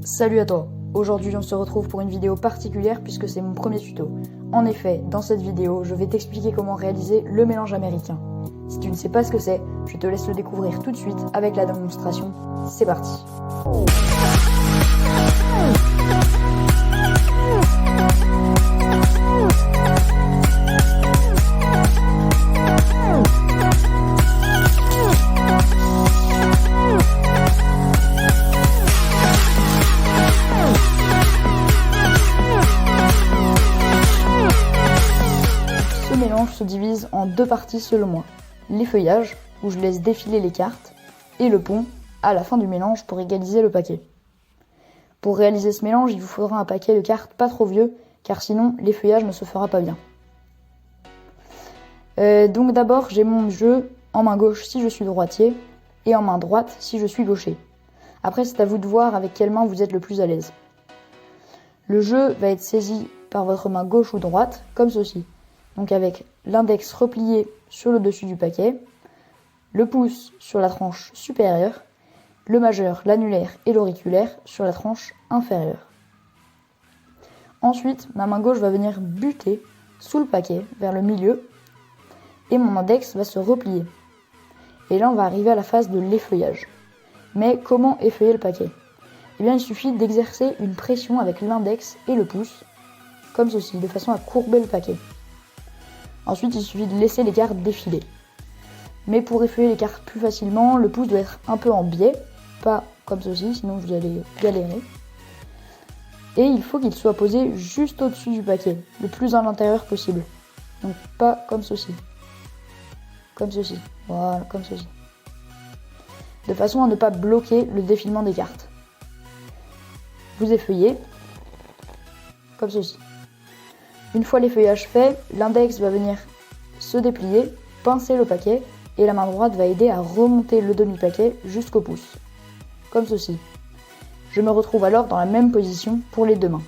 Salut à toi. Aujourd'hui on se retrouve pour une vidéo particulière puisque c'est mon premier tuto. En effet, dans cette vidéo, je vais t'expliquer comment réaliser le mélange américain. Si tu ne sais pas ce que c'est, je te laisse le découvrir tout de suite avec la démonstration. C'est parti. Ce mélange se divise en deux parties selon moi. L'effeuillage, où je laisse défiler les cartes, et le pont, à la fin du mélange pour égaliser le paquet. Pour réaliser ce mélange, il vous faudra un paquet de cartes pas trop vieux, car sinon l'effeuillage ne se fera pas bien. Donc d'abord, j'ai mon jeu en main gauche si je suis droitier, et en main droite si je suis gaucher. Après, c'est à vous de voir avec quelle main vous êtes le plus à l'aise. Le jeu va être saisi par votre main gauche ou droite, comme ceci. Donc avec l'index replié sur le dessus du paquet, le pouce sur la tranche supérieure, le majeur, l'annulaire et l'auriculaire sur la tranche inférieure. Ensuite, ma main gauche va venir buter sous le paquet vers le milieu et mon index va se replier. Et là, on va arriver à la phase de l'effeuillage. Mais comment effeuiller le paquet ? Eh bien, il suffit d'exercer une pression avec l'index et le pouce, comme ceci, de façon à courber le paquet. Ensuite, il suffit de laisser les cartes défiler. Mais pour effeuiller les cartes plus facilement, le pouce doit être un peu en biais, pas comme ceci, sinon vous allez galérer. Et il faut qu'il soit posé juste au-dessus du paquet, le plus à l'intérieur possible. Donc pas comme ceci. Comme ceci. Voilà, comme ceci. De façon à ne pas bloquer le défilement des cartes. Vous effeuillez, comme ceci. Une fois l'effeuillage fait, l'index va venir se déplier, pincer le paquet, et la main droite va aider à remonter le demi-paquet jusqu'au pouce, comme ceci. Je me retrouve alors dans la même position pour les deux mains.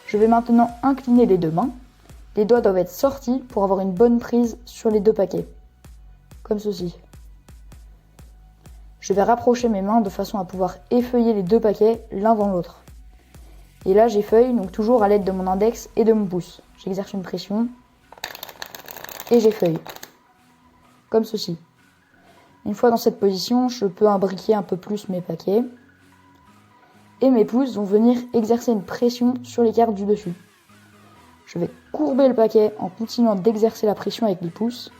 Je vais maintenant incliner les deux mains. Les doigts doivent être sortis pour avoir une bonne prise sur les deux paquets, comme ceci. Je vais rapprocher mes mains de façon à pouvoir effeuiller les deux paquets l'un dans l'autre. Et là, j'effeuille, donc toujours à l'aide de mon index et de mon pouce. J'exerce une pression et j'effeuille, comme ceci. Une fois dans cette position, je peux imbriquer un peu plus mes paquets. Et mes pouces vont venir exercer une pression sur les cartes du dessus. Je vais courber le paquet en continuant d'exercer la pression avec les pouces.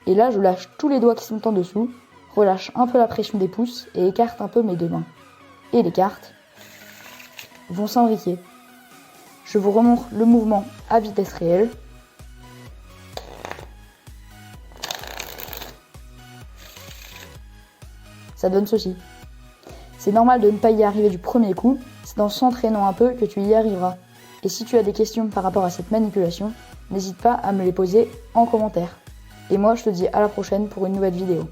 Et là, je lâche tous les doigts qui sont en dessous, relâche un peu la pression des pouces et écarte un peu mes deux mains. Et les cartes vont s'imbriquer. Je vous remontre le mouvement à vitesse réelle. Ça donne ceci. C'est normal de ne pas y arriver du premier coup, c'est en s'entraînant un peu que tu y arriveras. Et si tu as des questions par rapport à cette manipulation, n'hésite pas à me les poser en commentaire. Et moi, je te dis à la prochaine pour une nouvelle vidéo.